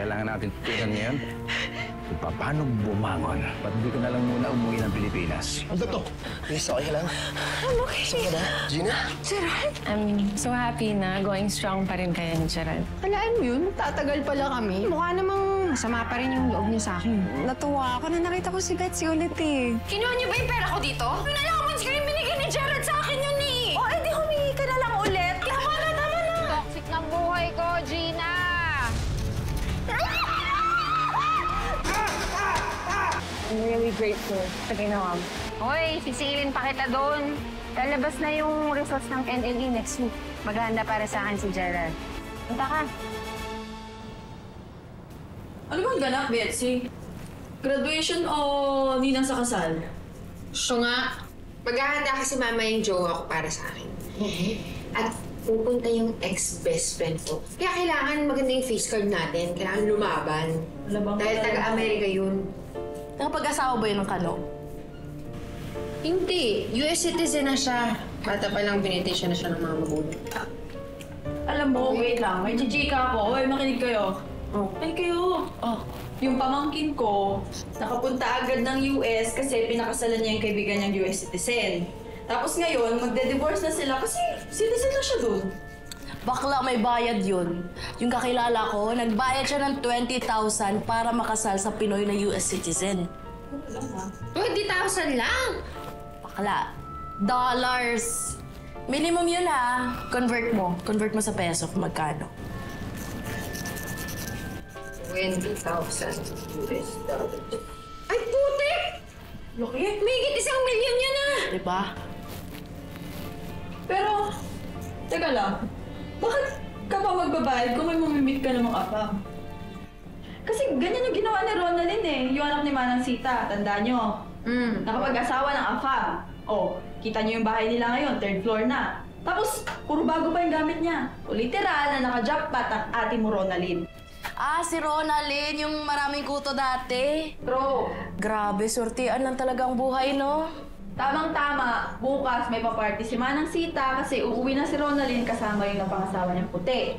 kailangan natin tutukan ngayon kung paano bumangon. Ba't di ka na lang muna umuwi ng Pilipinas? Ano to? Yes, okay lang. I'm okay. Saan ka na? Gina? Gerald? I'm so happy na going strong pa rin kayo ni Gerald. Alaan mo yun? Tatagal pala kami. Mukha namang masama pa rin yung loob niya sa akin. Natuwa ako na nakita ko si Betsy ulit eh. Kinuha niyo ba yung pera ko dito? Yung allowance ko yung binigay ni Gerald sa akin yun eh! Oh, edi humingi ka na lang ulit. Tama na! Toxic ng buhay ko, Gina! I'm really grateful sa ginawa mo. Hoy, sisilin pa kita doon. Lalabas na yung results ng NLE next week. Maghahanda para sa akin si Gerald. Punta ka. Ano bang ganap, Betsy? Graduation o ninang sa kasal? So nga, maghahanda kasi mama yung jowa ko para sa akin. At pupunta yung ex-best friend ko. Kaya kailangan maganda yung face card natin. Kailangan lumaban. Dahil taga-Amerika yun. Nakapag-asawa ba yun ng Kano? Hindi. US citizen na siya. Bata pa lang binitisyon na siya ng mga magulang. Alam mo, wait lang. May chichika ako. Hoy, makinig kayo. Makinig kayo. Yung pamangkin ko, nakapunta agad ng US kasi pinakasalan niya yung kaibigan niyang US citizen. Tapos ngayon, magde-divorce na sila kasi citizen na siya dun. Bakla, may bayad yun. Yung kakilala ko, nagbayad siya ng 20,000 para makasal sa Pinoy na US citizen. 20,000 lang! Bakla, dollars. Minimum yun ha. Convert mo. Convert mo sa peso kung magkano. 20,000 US dollars. Ay, putik! Laki. May higit 1 milyon yan ah! Diba? Pero, teka lang. Bakit ka pa magbabayad kung may mamimit ka namang apa? Kasi ganyan yung ginawa ni Ronaldin eh. Yung anak ni Manang Sita, tandaan nyo. Nakapag-asawa ng afam. Oh, kita nyo yung bahay nila ngayon, 3rd floor na. Tapos, puro bago pa yung gamit niya. O literal na naka-jackpot ang ate mo, Ronaldin. Ah, si Ronaldin, yung maraming kuto dati. True. Grabe, sortian lang talagang buhay, no? Tamang-tama, bukas may pa-party si Manang Sita kasi uuwi na si Ronaldin kasama yung napangasawa niyang puti.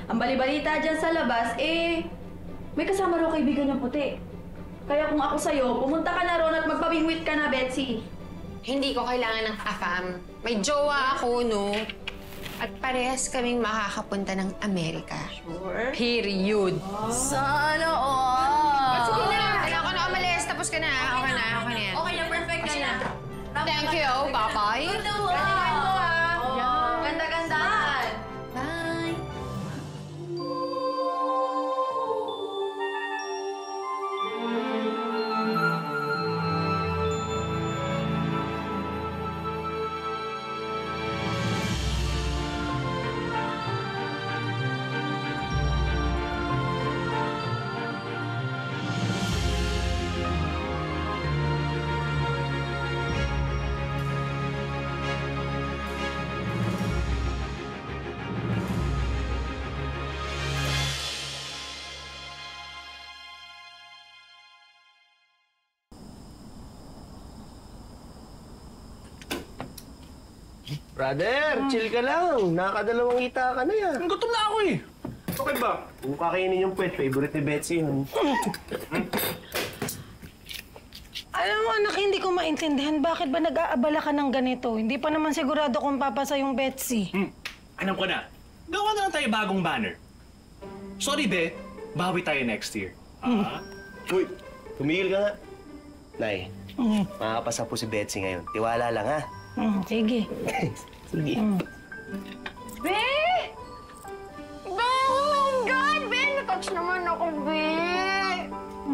Ang balibalita dyan sa labas, may kasama raw kaibigan niyang puti. Kaya kung ako sa'yo, pumunta ka na ron at magpabingwit ka na, Betsy. Hindi ko kailangan ng afam. May jowa ako, no? At parehas kaming makakapunta ng Amerika. Sure. Period. Sana all! Sige na! Kailangan ko na umalis. Tapos ka na. Okay na yan. Okay na, perfect ka na. Thank you. Bye-bye. Ganda-gandaan! Bye. Brother, chill ka lang. Nakakadalawang kita ka na yan. Gutom na ako eh! Okay ba? Kung kakainin yung pet, favorite ni Betsy yun. Alam mo anak, hindi ko maintindihan bakit ba nag-aabala ka ng ganito. Hindi pa naman sigurado kung papasa yung Betsy. Alam ko na. Gawa na lang tayo bagong banner. Sorry, be. Bawi tayo next year. Uy, tumigil ka nga. Nay, makakapasa po si Betsy ngayon. Tiwala lang, ha? Sige. Sige. Be! Be! Oh my God! Be! Natouch naman ako, Be!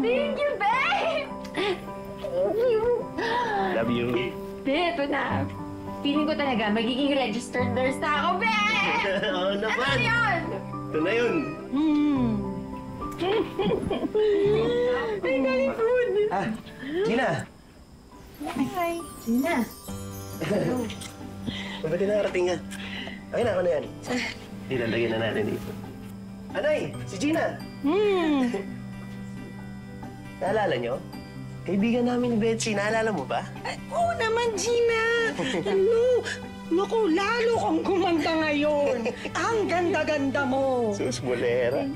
Thank you, Be! Thank you! Love you. Be, ito na. Feeling ko talaga magiging registered nurse na ako, Be! Oo naman. Ano yun? Ito na yun. Ay, galing food! Ah, Gina. Hi. Gina. Mabuti nakarating nga. Okay na, ako na yan. Dinalagyan na natin dito. Anay, si Gina. Naalala nyo? Kaibigan namin ni Betsy. Naalala mo ba? Oo naman, Gina. Ano? Naku, lalo kang gumanda ngayon. Ang ganda-ganda mo. Sus, bolera.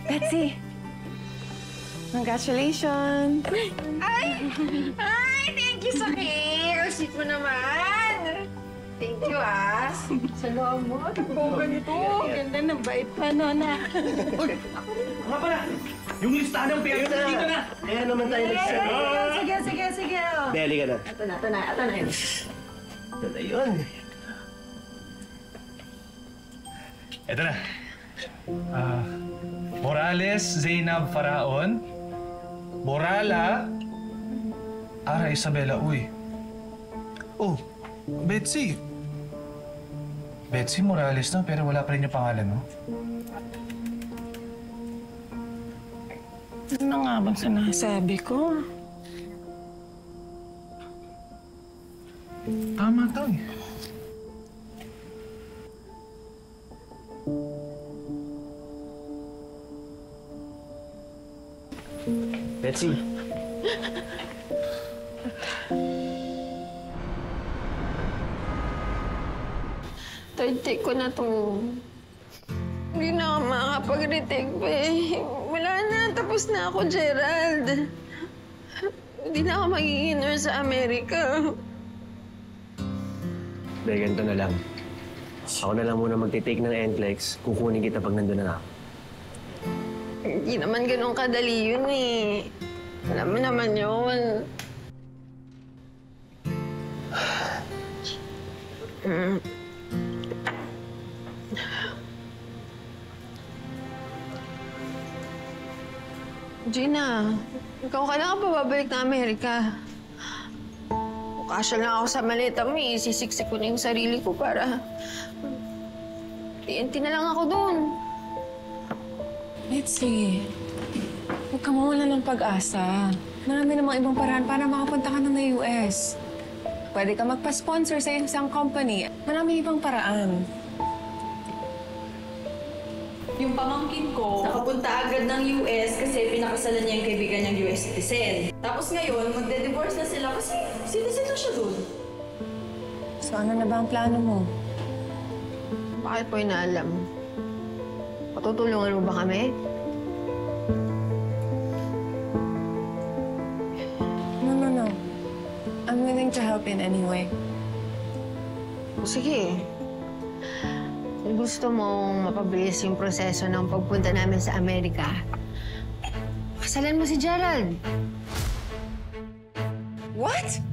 Betsy! Congratulations! Ay, thank you sa cake. Ang sweet mo naman. Thank you, ah. Salamat. Ang ganito. Ganda ng bait pa, Nona. Nga pala, yung listahan ng pera dito na. Kaya naman tayo nagsabi. Sige. Deli ka na. Ito na yun. Ito na yun. Ito na. Morales, Zainab Faraon. Morala, Ara Isabela. Uy. Oh, Betsy. Betsy Morales na, pero wala pa rin yung pangalan, no? Ano nga bang sinasabi ko? Tama to eh. Betsy. Third take ko na to. Hindi na ako makakapag-retake pa eh. Wala na, tapos na ako, Gerald. Hindi na ako magiging nurse sa Amerika. Dahil ganito na lang. Ako na lang muna magtitake ng NCLEX. Kukunin kita pag nandun na ako. Hindi naman ganun kadali yun eh. Alam mo naman yun. Gina, ikaw kailangan pa babalik na Amerika. Kasya lang ako sa maleta mo, isisiksik ko na yung sarili ko para... TNT na lang ako doon. Betsy, huwag ka mawala ng pag-asa. Marami namang ibang paraan para makapunta ka na US. Pwede ka magpa-sponsor sa isang company. Marami ibang paraan. Yung pamangkin ko, nakapunta agad ng US kasi pinakasalan niya yung kaibigan niyang US citizen. Tapos ngayon, magde-divorce na sila kasi citizen na siya doon. So ano na ba ang plano mo? Bakit po inaalam? Patutulungan mo ba kami? No. I'm willing to help in any way. Sige. Kung gusto mong mapabilis yung proseso ng pagpunta namin sa Amerika, kasalan mo si Gerald. What?